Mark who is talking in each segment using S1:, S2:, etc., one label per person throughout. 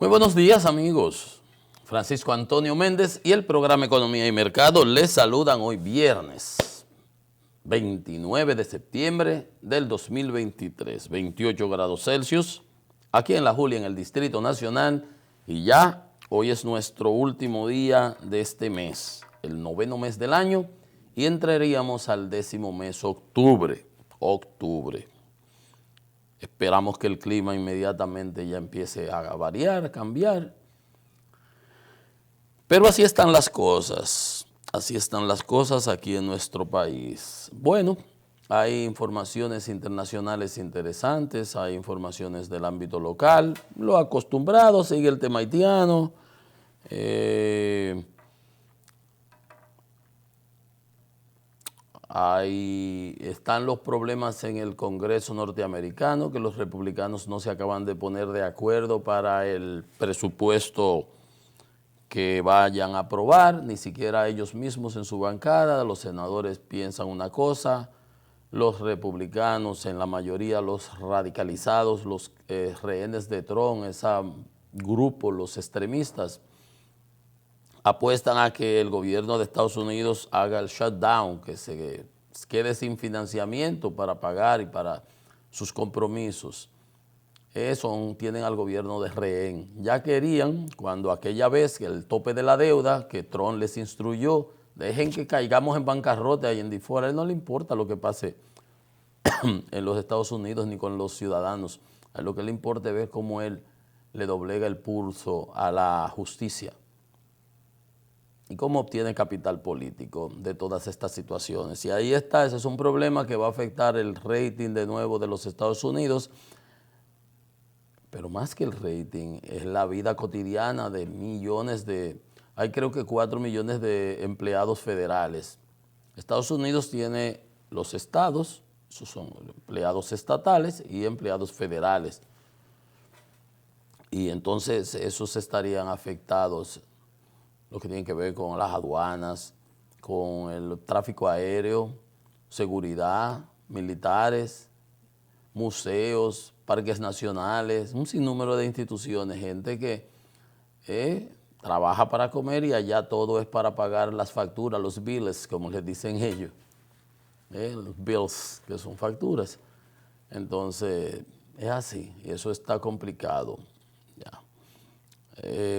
S1: Muy buenos días, amigos. Francisco Antonio Méndez y el programa Economía y Mercado les saludan hoy viernes 29 de septiembre del 2023, 28 grados Celsius, aquí en La Julia, en el Distrito Nacional, y ya hoy es nuestro último día de este mes, el 9º mes del año, y entraríamos al 10º mes, octubre. Esperamos que el clima inmediatamente ya empiece a variar, a cambiar. Pero así están las cosas aquí en nuestro país. Bueno, hay informaciones internacionales interesantes, hay informaciones del ámbito local, lo acostumbrado, sigue el tema haitiano. Están los problemas en el Congreso norteamericano, que los republicanos no se acaban de poner de acuerdo para el presupuesto que vayan a aprobar, ni siquiera ellos mismos en su bancada. Los senadores piensan una cosa, los republicanos, en la mayoría los radicalizados, los rehenes de Trump, ese grupo, los extremistas, apuestan a que el gobierno de Estados Unidos haga el shutdown, que se quede sin financiamiento para pagar y para sus compromisos. Eso tienen al gobierno de rehén. Ya querían, cuando aquella vez que el tope de la deuda, que Trump les instruyó, dejen que caigamos en bancarrota y en default, a él no le importa lo que pase en los Estados Unidos ni con los ciudadanos. A él lo que le importa es ver cómo él le doblega el pulso a la justicia y cómo obtiene capital político de todas estas situaciones. Y ahí está, ese es un problema que va a afectar el rating de nuevo de los Estados Unidos, pero más que el rating, es la vida cotidiana de millones hay creo que 4 millones de empleados federales. Estados Unidos tiene los estados, esos son empleados estatales y empleados federales. Y entonces esos estarían afectados, lo que tiene que ver con las aduanas, con el tráfico aéreo, seguridad, militares, museos, parques nacionales, un sinnúmero de instituciones, gente que trabaja para comer y allá todo es para pagar las facturas, los bills, como les dicen ellos, los bills, que son facturas. Entonces, es así, y eso está complicado. Ya.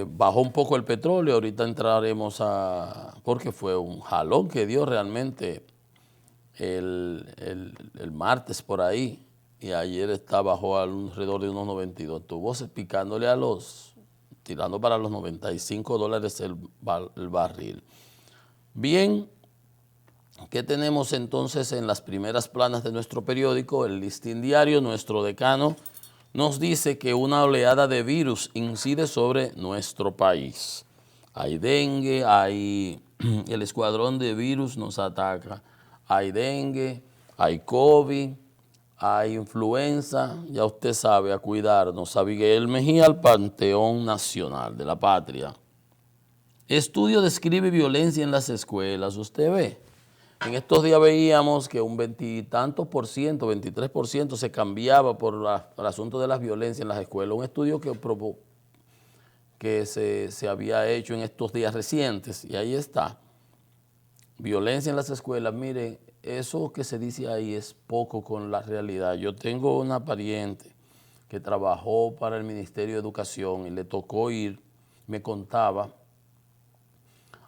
S1: Bajó un poco el petróleo, ahorita entraremos porque fue un jalón que dio realmente el martes por ahí, y ayer bajó alrededor de unos 92, estuvo picándole tirando para los $95 el barril. Bien, ¿qué tenemos entonces en las primeras planas de nuestro periódico? El Listín Diario, nuestro decano, nos dice que una oleada de virus incide sobre nuestro país. Hay dengue, el escuadrón de virus nos ataca. Hay dengue, hay COVID, hay influenza, ya usted sabe, a cuidarnos. Abigail Mejía al Panteón Nacional de la Patria. Estudio describe violencia en las escuelas, usted ve. En estos días veíamos que un 20 y tantos por ciento, 23% se cambiaba por el asunto de las violencias en las escuelas. Un estudio que se había hecho en estos días recientes, y ahí está. Violencia en las escuelas, miren, eso que se dice ahí es poco con la realidad. Yo tengo una pariente que trabajó para el Ministerio de Educación y le tocó ir, me contaba,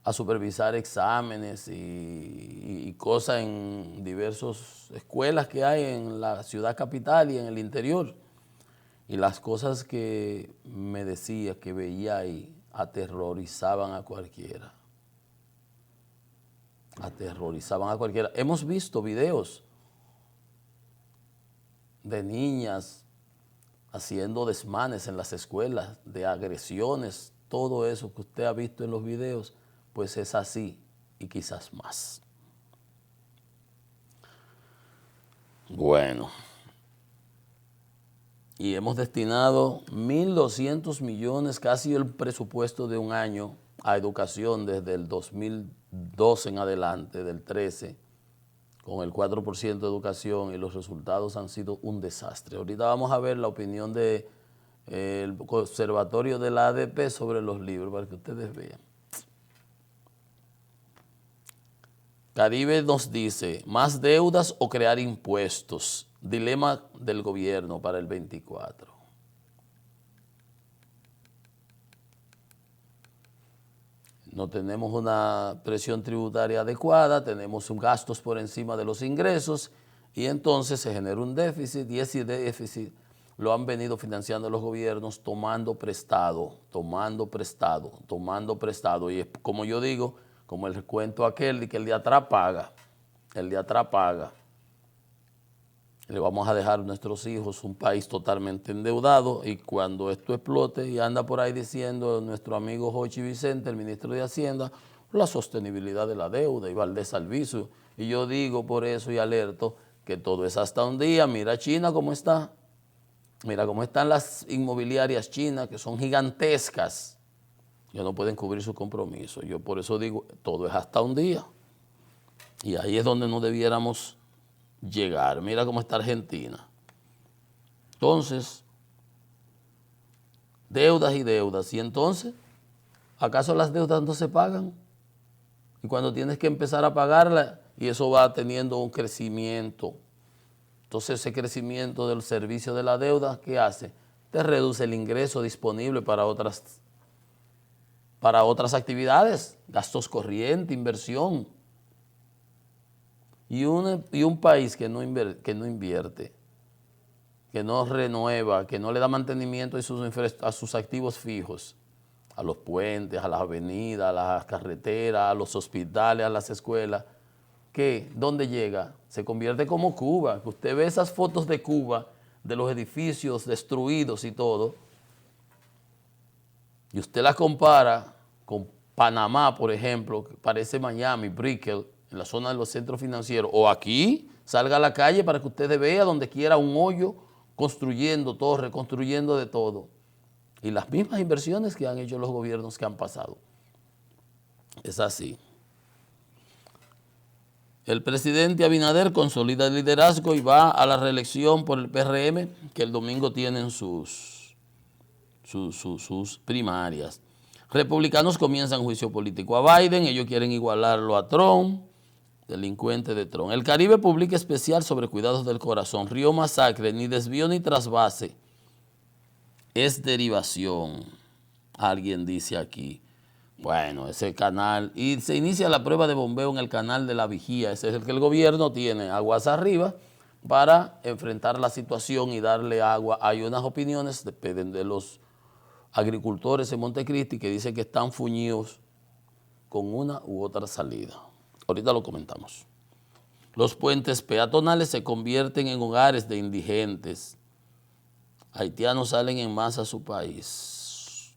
S1: a supervisar exámenes y cosas en diversas escuelas que hay en la ciudad capital y en el interior. Y las cosas que me decía, que veía ahí, aterrorizaban a cualquiera. Aterrorizaban a cualquiera. Hemos visto videos de niñas haciendo desmanes en las escuelas, de agresiones, todo eso que usted ha visto en los videos, pues es así y quizás más. Bueno, y hemos destinado 1.200 millones, casi el presupuesto de un año, a educación desde el 2012 en adelante, del 13, con el 4% de educación, y los resultados han sido un desastre. Ahorita vamos a ver la opinión de el Observatorio de la ADP sobre los libros, para que ustedes vean. Caribe nos dice, ¿más deudas o crear impuestos? Dilema del gobierno para el 24. No tenemos una presión tributaria adecuada, tenemos gastos por encima de los ingresos y entonces se genera un déficit y ese déficit lo han venido financiando los gobiernos tomando prestado. Y es como yo digo, como el cuento aquel de que el de atrás paga, Le vamos a dejar a nuestros hijos un país totalmente endeudado y cuando esto explote y anda por ahí diciendo nuestro amigo Jochi Vicente, el ministro de Hacienda, la sostenibilidad de la deuda y Valdés Albizu. Y yo digo por eso y alerto que todo es hasta un día. Mira China cómo está. Mira cómo están las inmobiliarias chinas que son gigantescas. Ya no pueden cubrir su compromiso. Yo por eso digo, todo es hasta un día. Y ahí es donde no debiéramos llegar. Mira cómo está Argentina. Entonces, deudas y deudas. Y entonces, ¿acaso las deudas no se pagan? Y cuando tienes que empezar a pagarlas, y eso va teniendo un crecimiento. Entonces, ese crecimiento del servicio de la deuda, ¿qué hace? Te reduce el ingreso disponible para otras actividades, gastos corrientes, inversión. Y un país que no invierte, que no renueva, que no le da mantenimiento a sus activos fijos, a los puentes, a las avenidas, a las carreteras, a los hospitales, a las escuelas, ¿qué? ¿Dónde llega? Se convierte como Cuba. Usted ve esas fotos de Cuba, de los edificios destruidos y todo, y usted las compara con Panamá, por ejemplo, que parece Miami, Brickell, en la zona de los centros financieros, o aquí, salga a la calle para que usted vea donde quiera un hoyo, construyendo torres, construyendo de todo. Y las mismas inversiones que han hecho los gobiernos que han pasado. Es así. El presidente Abinader consolida el liderazgo y va a la reelección por el PRM, que el domingo tienen sus primarias. Republicanos comienzan juicio político a Biden, ellos quieren igualarlo a Trump, delincuente de Trump. El Caribe publica especial sobre cuidados del corazón. Río Masacre, ni desvío ni trasvase, es derivación. Alguien dice aquí. Bueno, ese canal, y se inicia la prueba de bombeo en el canal de la Vigía. Ese es el que el gobierno tiene aguas arriba para enfrentar la situación y darle agua. Hay unas opiniones, dependen de los agricultores en Montecristi, que dicen que están fuñidos con una u otra salida. Ahorita lo comentamos. Los puentes peatonales se convierten en hogares de indigentes. Haitianos salen en masa a su país.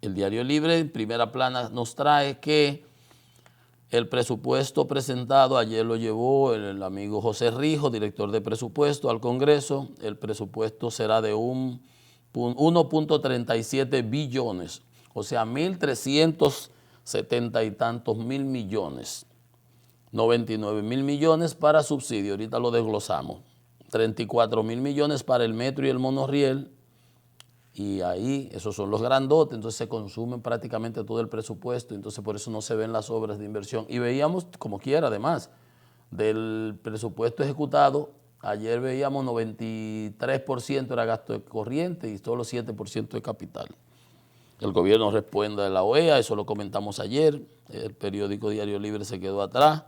S1: El Diario Libre, en primera plana, nos trae que el presupuesto presentado, ayer lo llevó el amigo José Rijo, director de presupuesto, al Congreso. El presupuesto será de 1.37 billones, o sea, 1.370 y tantos mil millones. 99.000 millones para subsidio, ahorita lo desglosamos. 34.000 millones para el metro y el monorriel. Y ahí, esos son los grandotes, entonces se consumen prácticamente todo el presupuesto, entonces por eso no se ven las obras de inversión. Y veíamos, como quiera, además, del presupuesto ejecutado, ayer veíamos 93% era gasto de corriente y solo 7% de capital. El gobierno responde a la OEA, eso lo comentamos ayer, el periódico Diario Libre se quedó atrás.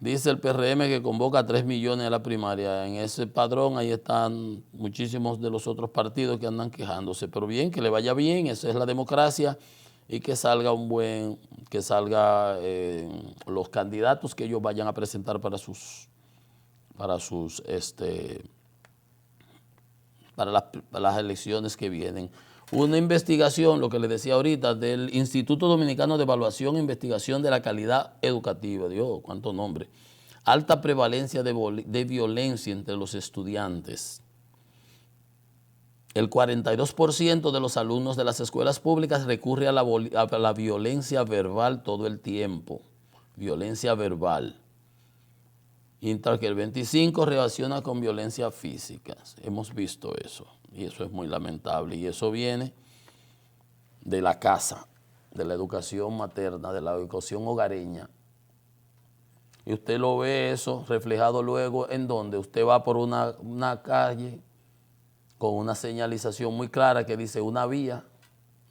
S1: Dice el PRM que convoca 3 millones a la primaria. En ese padrón ahí están muchísimos de los otros partidos que andan quejándose. Pero bien, que le vaya bien, esa es la democracia y que salga los candidatos que ellos vayan a presentar para las elecciones que vienen. Una investigación, lo que les decía ahorita, del Instituto Dominicano de Evaluación e Investigación de la Calidad Educativa. Dios, cuánto nombre. Alta prevalencia de violencia entre los estudiantes. El 42% de los alumnos de las escuelas públicas recurre a la violencia verbal todo el tiempo. Violencia verbal. Mientras que el 25 reacciona con violencia física. Hemos visto eso y eso es muy lamentable. Y eso viene de la casa, de la educación materna, de la educación hogareña. Y usted lo ve eso reflejado luego en donde usted va por una calle con una señalización muy clara que dice una vía,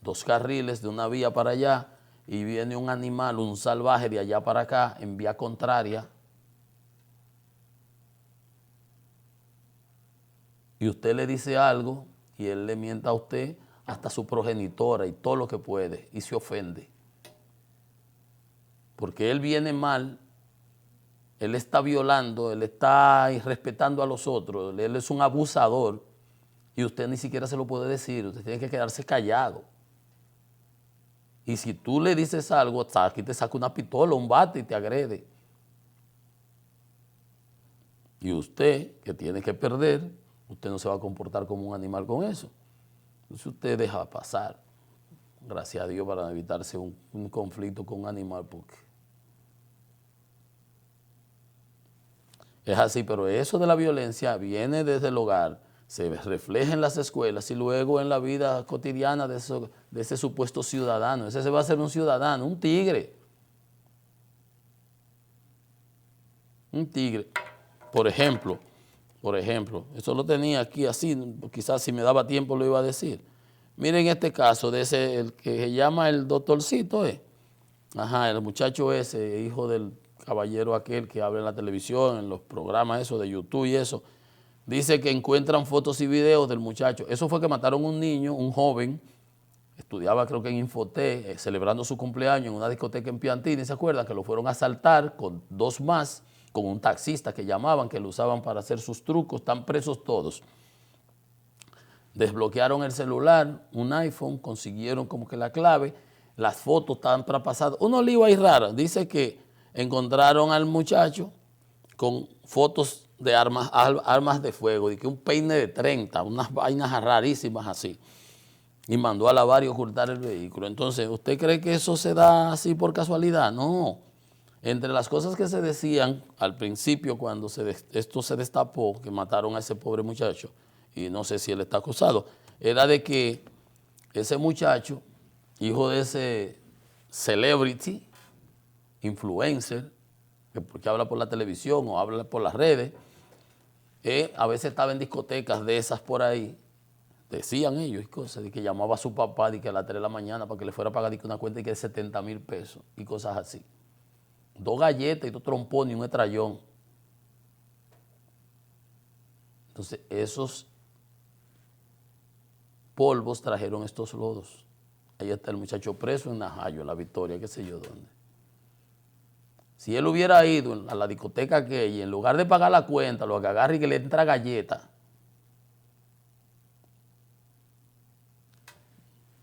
S1: 2 carriles de una vía para allá, y viene un animal, un salvaje de allá para acá en vía contraria, y usted le dice algo y él le mienta a usted hasta su progenitora y todo lo que puede y se ofende. Porque él viene mal, él está violando, él está irrespetando a los otros, él es un abusador y usted ni siquiera se lo puede decir, usted tiene que quedarse callado. Y si tú le dices algo, aquí te saca una pistola, un bate y te agrede. Y usted, que tiene que perder, usted no se va a comportar como un animal con eso. Entonces usted deja pasar, gracias a Dios, para evitarse un conflicto con un animal, porque es así. Pero eso de la violencia viene desde el hogar, se refleja en las escuelas y luego en la vida cotidiana de ese supuesto ciudadano. Ese se va a ser un ciudadano, un tigre. Un tigre. Por ejemplo, eso lo tenía aquí así, quizás si me daba tiempo lo iba a decir. Miren este caso de ese, el que se llama el doctorcito, Ajá, el muchacho ese, hijo del caballero aquel que habla en la televisión, en los programas eso de YouTube y eso. Dice que encuentran fotos y videos del muchacho. Eso fue que mataron a un niño, un joven, estudiaba creo que en Infotec, celebrando su cumpleaños en una discoteca en Piantini, ¿se acuerdan? Que lo fueron a asaltar con 2 más, con un taxista que llamaban, que lo usaban para hacer sus trucos, están presos todos. Desbloquearon el celular, un iPhone, consiguieron como que la clave, las fotos estaban traspasadas. Uno lío ahí raro, dice que encontraron al muchacho con fotos de armas de fuego, y que un peine de 30, unas vainas rarísimas así, y mandó a lavar y ocultar el vehículo. Entonces, ¿usted cree que eso se da así por casualidad? No. Entre las cosas que se decían al principio cuando esto se destapó, que mataron a ese pobre muchacho, y no sé si él está acusado, era de que ese muchacho, hijo de ese celebrity, influencer, porque habla por la televisión o habla por las redes, a veces estaba en discotecas de esas por ahí, decían ellos y cosas, de que llamaba a su papá de que a las 3 de la mañana para que le fuera a pagar una cuenta de 70,000 pesos y cosas así. 2 galletas y 2 trompones y un estrellón. Entonces, esos polvos trajeron estos lodos. Ahí está el muchacho preso en Najayo, en La Victoria, qué sé yo dónde. Si él hubiera ido a la discoteca aquella y en lugar de pagar la cuenta, lo que agarra y que le entra galleta,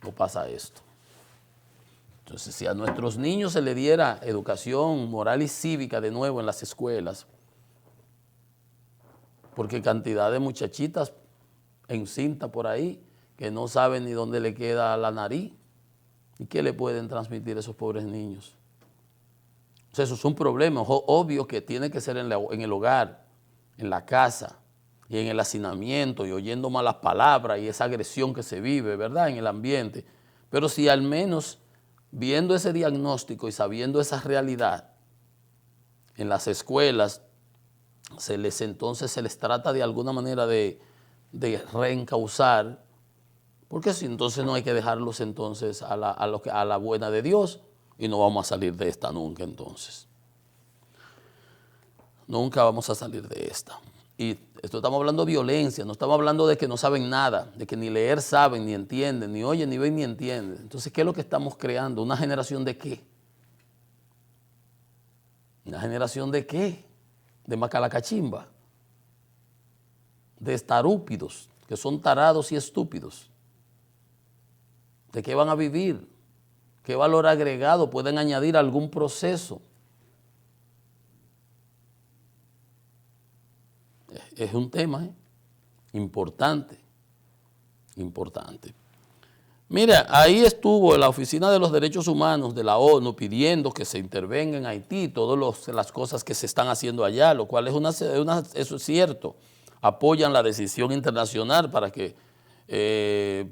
S1: no pasa esto. Entonces, si a nuestros niños se le diera educación moral y cívica de nuevo en las escuelas, porque cantidad de muchachitas en cinta por ahí que no saben ni dónde le queda la nariz, ¿y qué le pueden transmitir a esos pobres niños? O sea, eso es un problema obvio que tiene que ser en el hogar, en la casa y en el hacinamiento y oyendo malas palabras y esa agresión que se vive, ¿verdad?, en el ambiente. Pero si al menos viendo ese diagnóstico y sabiendo esa realidad en las escuelas, entonces se les trata de alguna manera de reencauzar, porque si entonces no hay que dejarlos entonces a la buena de Dios y no vamos a salir de esta nunca entonces. Nunca vamos a salir de esta. Y esto estamos hablando de violencia, no estamos hablando de que no saben nada, de que ni leer saben, ni entienden, ni oyen, ni ven, ni entienden. Entonces, ¿qué es lo que estamos creando? ¿Una generación de qué? ¿Una generación de qué? De macalacachimba, de estarúpidos, que son tarados y estúpidos. ¿De qué van a vivir? ¿Qué valor agregado pueden añadir a algún proceso? Es un tema importante, importante. Mira, ahí estuvo la Oficina de los Derechos Humanos de la ONU pidiendo que se intervenga en Haití, todas las cosas que se están haciendo allá, lo cual eso es cierto. Apoyan la decisión internacional para que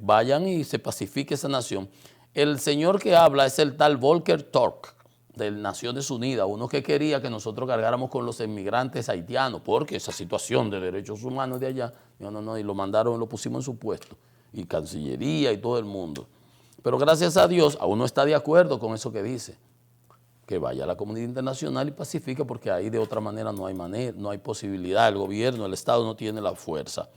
S1: vayan y se pacifique esa nación. El señor que habla es el tal Volker Turk, de Naciones Unidas, uno que quería que nosotros cargáramos con los inmigrantes haitianos, porque esa situación de derechos humanos de allá, no, y lo mandaron, lo pusimos en su puesto, y Cancillería y todo el mundo. Pero gracias a Dios, aún no está de acuerdo con eso que dice, que vaya a la comunidad internacional y pacifique, porque ahí de otra manera no hay posibilidad, el gobierno, el Estado no tiene la fuerza.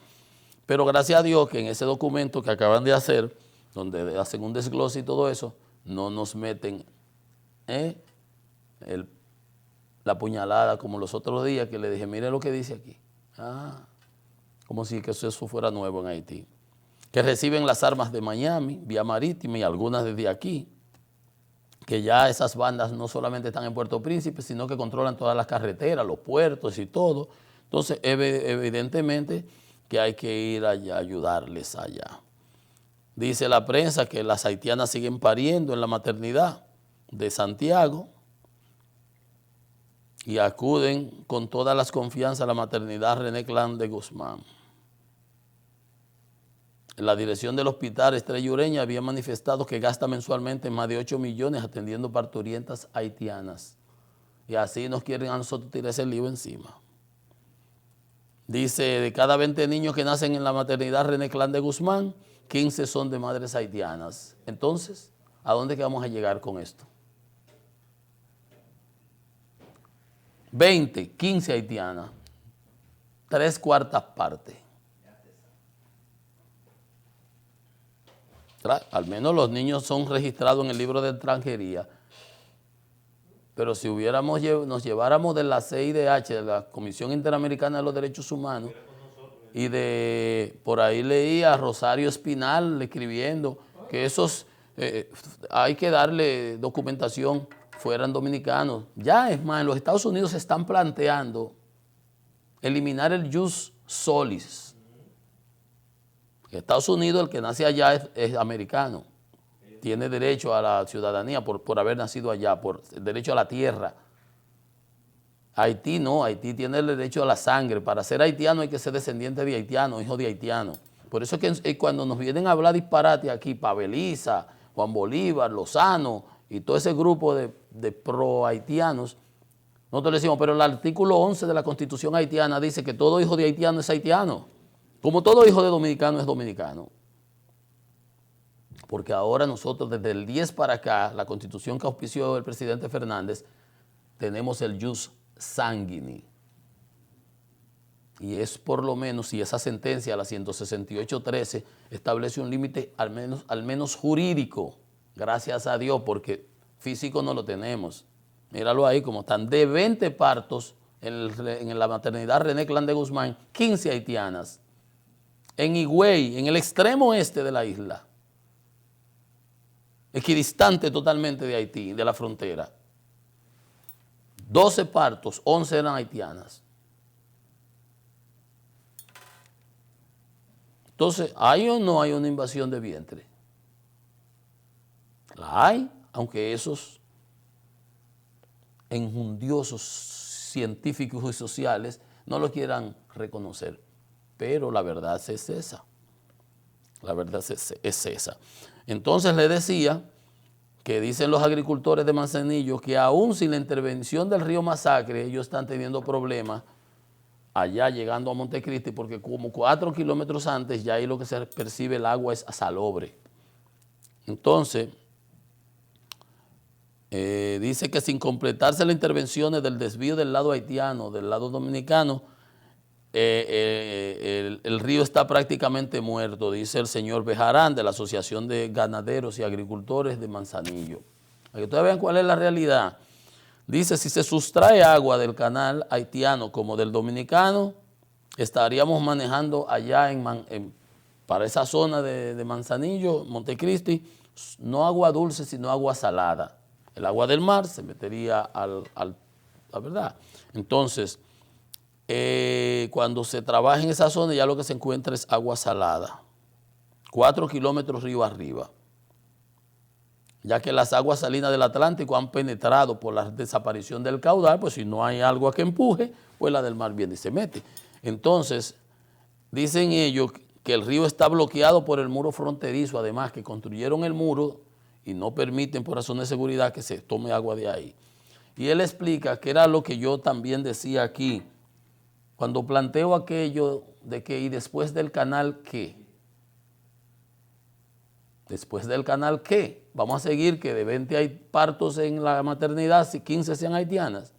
S1: Pero gracias a Dios que en ese documento que acaban de hacer, donde hacen un desglose y todo eso, no nos meten la puñalada como los otros días que le dije, mire lo que dice aquí. Como si que eso fuera nuevo en Haití. Que reciben las armas de Miami, vía marítima y algunas desde aquí. Que ya esas bandas no solamente están en Puerto Príncipe, sino que controlan todas las carreteras, los puertos y todo. Entonces, evidentemente que hay que ir allá, ayudarles allá. Dice la prensa que las haitianas siguen pariendo en la maternidad de Santiago y acuden con todas las confianzas a la maternidad René Clan de Guzmán. La dirección del hospital Estrella Ureña había manifestado que gasta mensualmente más de 8 millones atendiendo parturientas haitianas. Y así nos quieren a nosotros tirar ese lío encima. Dice, de cada 20 niños que nacen en la maternidad René Clan de Guzmán, 15 son de madres haitianas. Entonces, ¿a dónde que vamos a llegar con esto? 20, 15 haitianas, 3/4 partes. Al menos los niños son registrados en el libro de extranjería. Pero si nos lleváramos de la CIDH, de la Comisión Interamericana de los Derechos Humanos, y por ahí leía a Rosario Espinal escribiendo que esos hay que darle documentación, fueran dominicanos. Ya es más, en los Estados Unidos se están planteando eliminar el jus solis. En Estados Unidos el que nace allá es americano, tiene derecho a la ciudadanía por haber nacido allá, por derecho a la tierra. Haití no, Haití tiene el derecho a la sangre. Para ser haitiano hay que ser descendiente de haitiano, hijo de haitiano. Por eso es que cuando nos vienen a hablar disparate aquí, Paveliza, Juan Bolívar, Lozano y todo ese grupo de pro-haitianos, nosotros le decimos, pero el artículo 11 de la Constitución haitiana dice que todo hijo de haitiano es haitiano, como todo hijo de dominicano es dominicano. Porque ahora nosotros desde el 10 para acá, la Constitución que auspició el presidente Fernández, tenemos el jus sanguini. Y es por lo menos, si esa sentencia, la 168.13, establece un límite al menos jurídico, gracias a Dios, porque físico no lo tenemos. Míralo ahí, como están de 20 partos en la maternidad René Clan de Guzmán, 15 haitianas. En Higüey, en el extremo este de la isla, equidistante totalmente de Haití, de la frontera. 12 partos, 11 eran haitianas. Entonces, ¿hay o no hay una invasión de vientre? La hay, aunque esos enjundiosos científicos y sociales no lo quieran reconocer. Pero la verdad es esa. La verdad es esa. Entonces le decía que dicen los agricultores de Manzanillo que aún sin la intervención del río Masacre, ellos están teniendo problemas allá llegando a Montecristi, porque como 4 kilómetros antes ya ahí lo que se percibe el agua es salobre. Entonces, dice que sin completarse las intervenciones del desvío del lado haitiano, del lado dominicano, el río está prácticamente muerto, dice el señor Bejarán de la Asociación de Ganaderos y Agricultores de Manzanillo. Para que ustedes vean cuál es la realidad. Dice, si se sustrae agua del canal haitiano como del dominicano, estaríamos manejando allá para esa zona de Manzanillo, Montecristi, no agua dulce, sino agua salada. El agua del mar se metería la verdad. Entonces, cuando se trabaja en esa zona ya lo que se encuentra es agua salada, 4 kilómetros río arriba. ya que las aguas salinas del Atlántico han penetrado por la desaparición del caudal, pues si no hay agua que empuje, pues la del mar viene y se mete. Entonces, dicen ellos que el río está bloqueado por el muro fronterizo, además que construyeron el muro y no permiten por razones de seguridad que se tome agua de ahí. Y él explica que era lo que yo también decía aquí, cuando planteo aquello de que y después del canal, ¿qué? Después del canal, ¿qué? Vamos a seguir que de 20 hay partos en la maternidad, si 15 sean haitianas,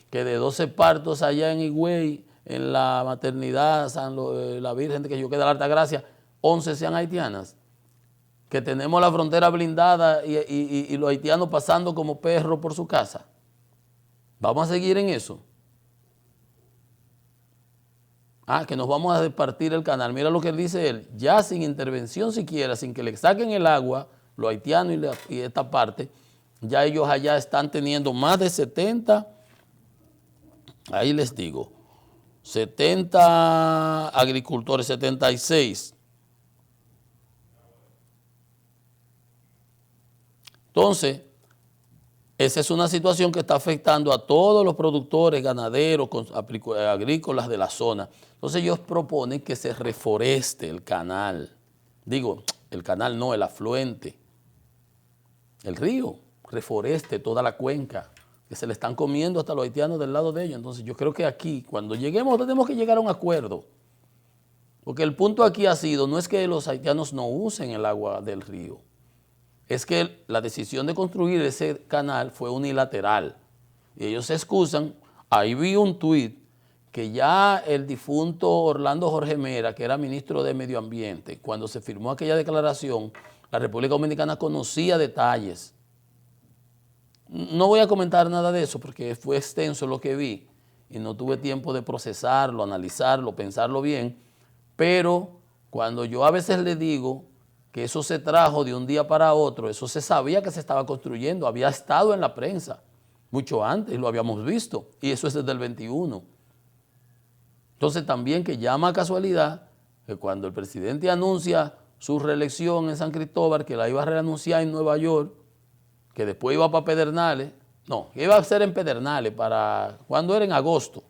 S1: que de 12 partos allá en Higüey, en la maternidad la Virgen de que yo queda la Altagracia, 11 sean haitianas, que tenemos la frontera blindada y los haitianos pasando como perros por su casa. Vamos a seguir en eso. Que nos vamos a departir el canal. Mira lo que dice él, ya sin intervención siquiera, sin que le saquen el agua, los haitianos y esta parte, ya ellos allá están teniendo más de 70, ahí les digo, 70 agricultores, 76. Entonces, esa es una situación que está afectando a todos los productores, ganaderos, agrícolas de la zona. Entonces ellos proponen que se reforeste el canal. Digo, el canal no, el afluente. El río, reforeste toda la cuenca, que se le están comiendo hasta los haitianos del lado de ellos. Entonces yo creo que aquí, cuando lleguemos, tenemos que llegar a un acuerdo. Porque el punto aquí ha sido, no es que los haitianos no usen el agua del río, es que la decisión de construir ese canal fue unilateral. Y ellos se excusan. Ahí vi un tuit que ya el difunto Orlando Jorge Mera, que era ministro de Medio Ambiente, cuando se firmó aquella declaración, la República Dominicana conocía detalles. No voy a comentar nada de eso porque fue extenso lo que vi y no tuve tiempo de procesarlo, analizarlo, pensarlo bien, pero cuando yo a veces le digo que eso se trajo de un día para otro, eso se sabía que se estaba construyendo, había estado en la prensa mucho antes y lo habíamos visto, y eso es desde el 21. Entonces también que llama a casualidad que cuando el presidente anuncia su reelección en San Cristóbal, que la iba a reanunciar en Nueva York, que después iba para Pedernales, no, que iba a ser en Pedernales, cuando era en agosto,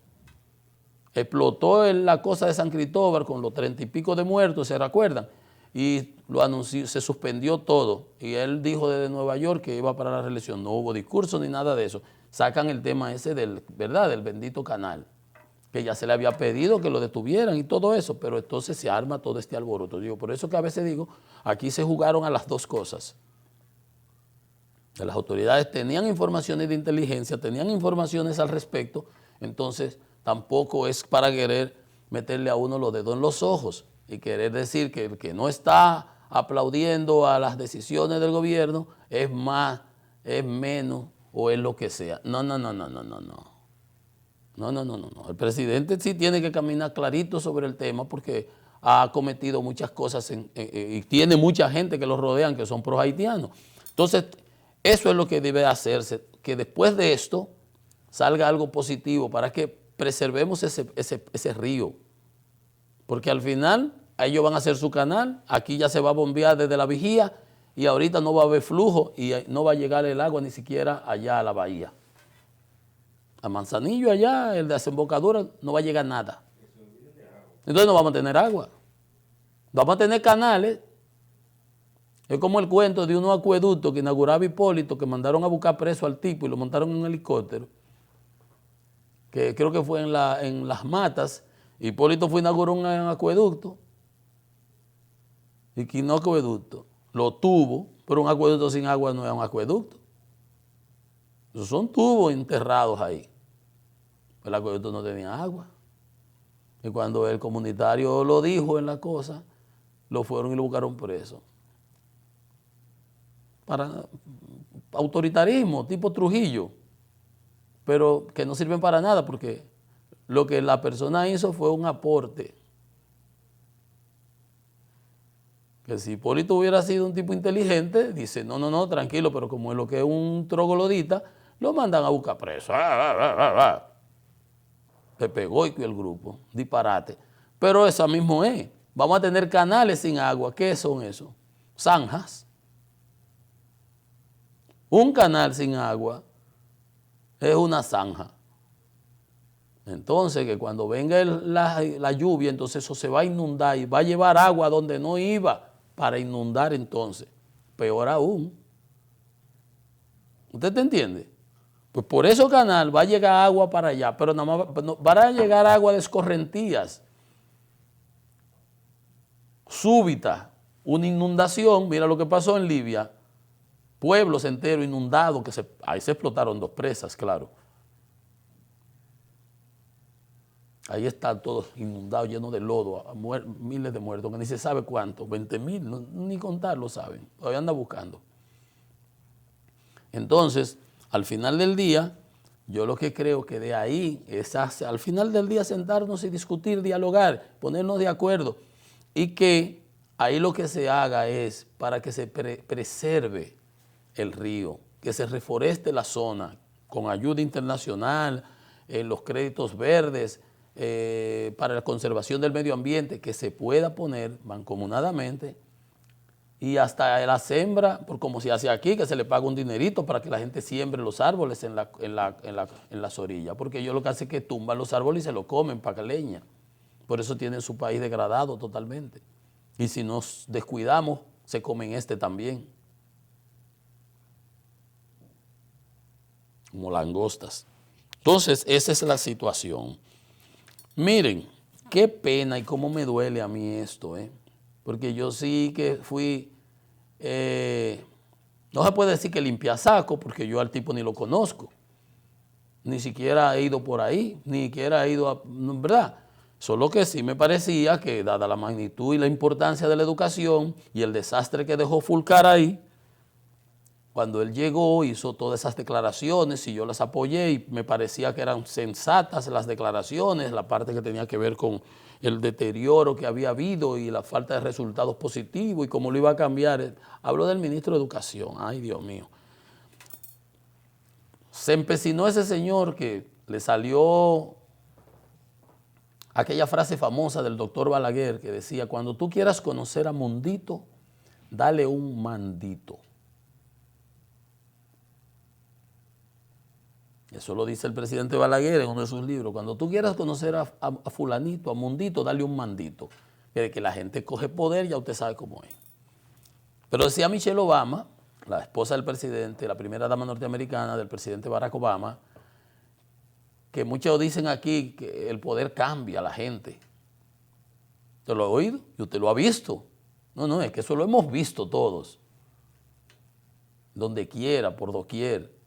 S1: explotó la cosa de San Cristóbal con los 30 y pico de muertos, ¿se recuerdan? Y lo anunció, se suspendió todo. Y él dijo desde Nueva York que iba para la reelección. No hubo discurso ni nada de eso. Sacan el tema ese del bendito canal, que ya se le había pedido que lo detuvieran y todo eso, pero entonces se arma todo este alboroto. Digo, por eso que a veces digo, aquí se jugaron a las dos cosas. Que las autoridades tenían informaciones de inteligencia, tenían informaciones al respecto, entonces tampoco es para querer meterle a uno los dedos en los ojos y querer decir que el que no está aplaudiendo a las decisiones del gobierno es más, es menos o es lo que sea. No. El presidente sí tiene que caminar clarito sobre el tema porque ha cometido muchas cosas y tiene mucha gente que lo rodean que son pro haitianos. Entonces, eso es lo que debe hacerse, que después de esto salga algo positivo para que preservemos ese río. Porque al final ellos van a hacer su canal, aquí ya se va a bombear desde la vigía y ahorita no va a haber flujo y no va a llegar el agua ni siquiera allá a la bahía. A Manzanillo allá, el de desembocadura, no va a llegar nada. Entonces no vamos a tener agua. Vamos a tener canales. Es como el cuento de unos acueductos que inauguraba Hipólito, que mandaron a buscar preso al tipo y lo montaron en un helicóptero, que creo que fue en Las Matas. Hipólito fue a inaugurar un acueducto y que no acueducto, lo tuvo, pero un acueducto sin agua no es un acueducto. Esos son tubos enterrados ahí. El acueducto no tenía agua. Y cuando el comunitario lo dijo en la cosa, lo fueron y lo buscaron preso. Para autoritarismo, tipo Trujillo, pero que no sirven para nada porque lo que la persona hizo fue un aporte. Que si Hipólito hubiera sido un tipo inteligente, dice, no, tranquilo, pero como es lo que es un troglodita, lo mandan a buscar preso. Se pegó y el grupo, disparate. Pero eso mismo es. Vamos a tener canales sin agua. ¿Qué son esos? Zanjas. Un canal sin agua es una zanja. Entonces, que cuando venga la lluvia, entonces eso se va a inundar y va a llevar agua donde no iba para inundar entonces. Peor aún. ¿Usted te entiende? Pues por eso canal va a llegar agua para allá, pero nada más van a llegar agua de escorrentías. Súbita, una inundación, mira lo que pasó en Libia, pueblos enteros inundados, ahí se explotaron 2 presas, claro. Ahí están todos inundados, llenos de lodo, miles de muertos, que ni se sabe cuántos, 20,000, ni contarlo saben, todavía anda buscando. Entonces, al final del día, yo lo que creo que de ahí es al final del día sentarnos y discutir, dialogar, ponernos de acuerdo y que ahí lo que se haga es para que se preserve el río, que se reforeste la zona con ayuda internacional, los créditos verdes, para la conservación del medio ambiente, que se pueda poner mancomunadamente y hasta la siembra, por como se hace aquí, que se le paga un dinerito para que la gente siembre los árboles en las orillas, porque ellos lo que hacen es que tumban los árboles y se lo comen para leña. Por eso tienen su país degradado totalmente. Y si nos descuidamos, se comen también. Como langostas. Entonces, esa es la situación. Miren, qué pena y cómo me duele a mí esto, porque yo sí que fui, no se puede decir que limpiasaco, porque yo al tipo ni lo conozco, ni siquiera he ido por ahí, ni siquiera he ido ¿verdad? Solo que sí me parecía que, dada la magnitud y la importancia de la educación y el desastre que dejó Fulcar ahí, cuando él llegó, hizo todas esas declaraciones y yo las apoyé y me parecía que eran sensatas las declaraciones, la parte que tenía que ver con el deterioro que había habido y la falta de resultados positivos y cómo lo iba a cambiar. Habló del ministro de Educación, ay Dios mío. Se empecinó ese señor que le salió aquella frase famosa del doctor Balaguer que decía, cuando tú quieras conocer a Mundito, dale un mandito. Eso lo dice el presidente Balaguer en uno de sus libros. Cuando tú quieras conocer a fulanito, a Mundito, dale un mandito. Que la gente coge poder, ya usted sabe cómo es. Pero decía Michelle Obama, la esposa del presidente, la primera dama norteamericana del presidente Barack Obama, que muchos dicen aquí que el poder cambia a la gente. ¿Usted lo ha oído? ¿Y usted lo ha visto? No, es que eso lo hemos visto todos. Donde quiera, por doquier.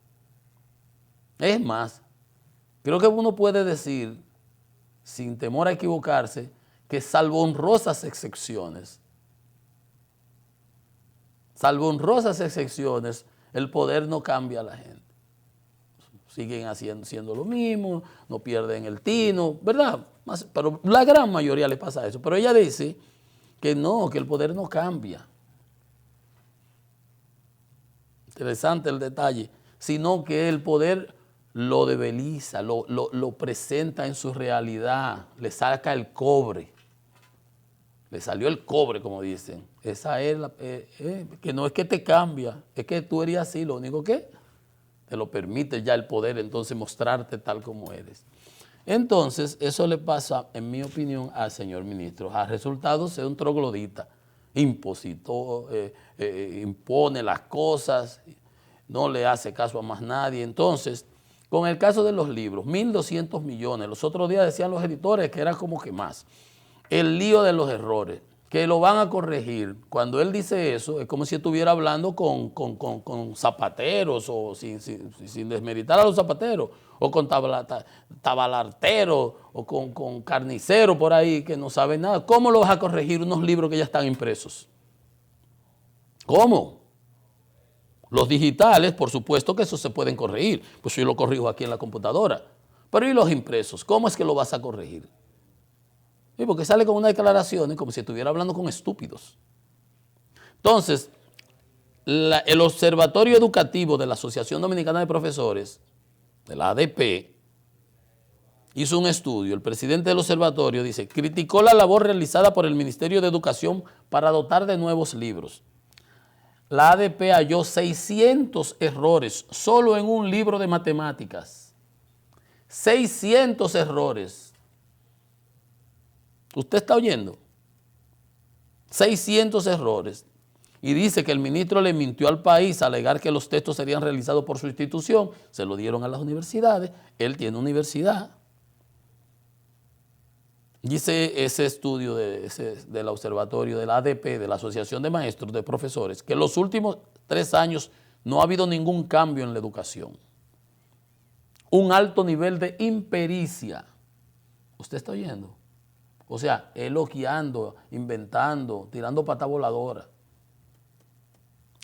S1: Es más, creo que uno puede decir, sin temor a equivocarse, que salvo honrosas excepciones, el poder no cambia a la gente. Siguen siendo lo mismo, no pierden el tino, ¿verdad? Pero la gran mayoría le pasa eso. Pero ella dice que no, que el poder no cambia. Interesante el detalle, sino que el poder lo debiliza, lo presenta en su realidad, le saca el cobre. Le salió el cobre, como dicen. Esa es que no es que te cambia, es que tú eres así, lo único que te lo permite ya el poder, entonces mostrarte tal como eres. Entonces, eso le pasa, en mi opinión, al señor ministro. Al resultado, ser un troglodita, impositor, impone las cosas, no le hace caso a más nadie. Entonces, con el caso de los libros, 1.200 millones. Los otros días decían los editores que era como que más. El lío de los errores, que lo van a corregir. Cuando él dice eso, es como si estuviera hablando con zapateros o sin desmeritar a los zapateros, o con tabalarteros, o con carniceros por ahí que no saben nada. ¿Cómo lo vas a corregir unos libros que ya están impresos? ¿Cómo? Los digitales, por supuesto que esos se pueden corregir, pues yo lo corrijo aquí en la computadora. Pero ¿y los impresos? ¿Cómo es que lo vas a corregir? Sí, porque sale con unas declaraciones como si estuviera hablando con estúpidos. Entonces, el Observatorio Educativo de la Asociación Dominicana de Profesores, de la ADP, hizo un estudio. El presidente del observatorio dice, criticó la labor realizada por el Ministerio de Educación para dotar de nuevos libros. La ADP halló 600 errores solo en un libro de matemáticas. 600 errores. ¿Usted está oyendo? 600 errores. Y dice que el ministro le mintió al país al alegar que los textos serían realizados por su institución. Se lo dieron a las universidades. Él tiene universidad. Dice ese estudio del observatorio de la ADP, de la Asociación de Maestros, de Profesores, que en los últimos 3 años no ha habido ningún cambio en la educación. Un alto nivel de impericia. ¿Usted está oyendo? O sea, elogiando, inventando, tirando pata voladora.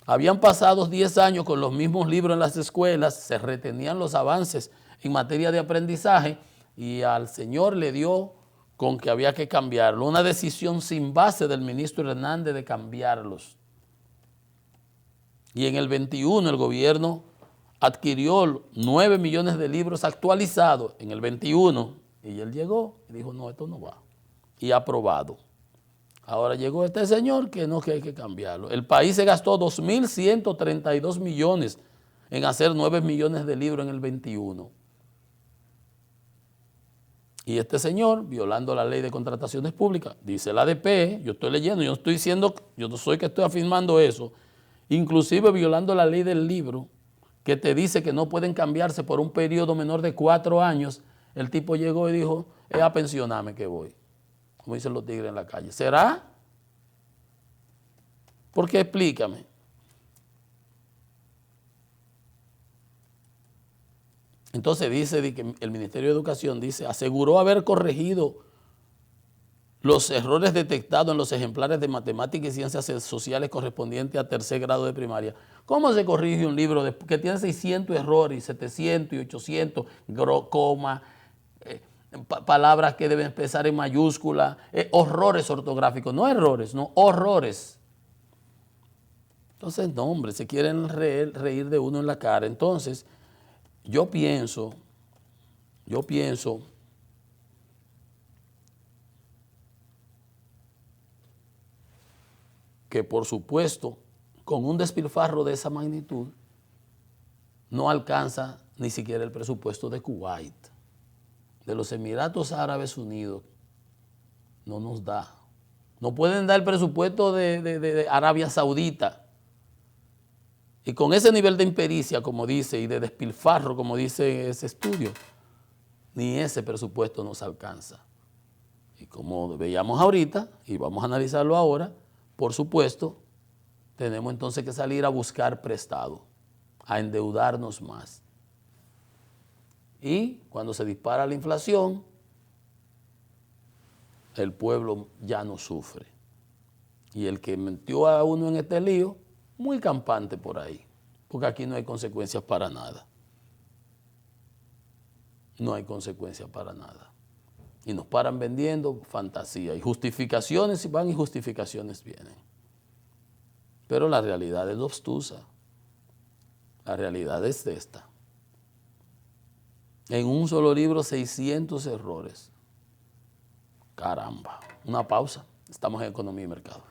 S1: Habían pasado 10 años con los mismos libros en las escuelas, se retenían los avances en materia de aprendizaje y al señor le dio con que había que cambiarlo. Una decisión sin base del ministro Hernández de cambiarlos. Y en el 21 el gobierno adquirió 9 millones de libros actualizados en el 21 y él llegó y dijo, no, esto no va. Y aprobado. Ahora llegó este señor que no, que hay que cambiarlo. El país se gastó 2.132 millones en hacer 9 millones de libros en el 21. Y este señor, violando la ley de contrataciones públicas, dice la ADP, yo estoy leyendo, yo no estoy diciendo, yo no soy que estoy afirmando eso, inclusive violando la ley del libro, que te dice que no pueden cambiarse por un periodo menor de 4 años, el tipo llegó y dijo, es a pensionarme que voy. Como dicen los tigres en la calle. ¿Será? Porque explícame. Entonces dice que el Ministerio de Educación dice, aseguró haber corregido los errores detectados en los ejemplares de matemáticas y ciencias sociales correspondientes a 3er grado de primaria. ¿Cómo se corrige un libro que tiene 600 errores y 700 y 800, coma, palabras que deben empezar en mayúscula, horrores ortográficos, no errores, no, horrores. Entonces, no, hombre, se quieren reír de uno en la cara. Entonces, yo pienso que, por supuesto, con un despilfarro de esa magnitud, no alcanza ni siquiera el presupuesto de Kuwait, de los Emiratos Árabes Unidos, no nos da. No pueden dar el presupuesto de Arabia Saudita. Y con ese nivel de impericia, como dice, y de despilfarro, como dice ese estudio, ni ese presupuesto nos alcanza. Y como veíamos ahorita, y vamos a analizarlo ahora, por supuesto, tenemos entonces que salir a buscar prestado, a endeudarnos más. Y cuando se dispara la inflación, el pueblo ya no sufre. Y el que metió a uno en este lío, muy campante por ahí, porque aquí no hay consecuencias para nada. No hay consecuencias para nada. Y nos paran vendiendo fantasía. Y justificaciones van y justificaciones vienen. Pero la realidad es obtusa. La realidad es esta. En un solo libro, 600 errores. Caramba. Una pausa. Estamos en Economía y Mercado.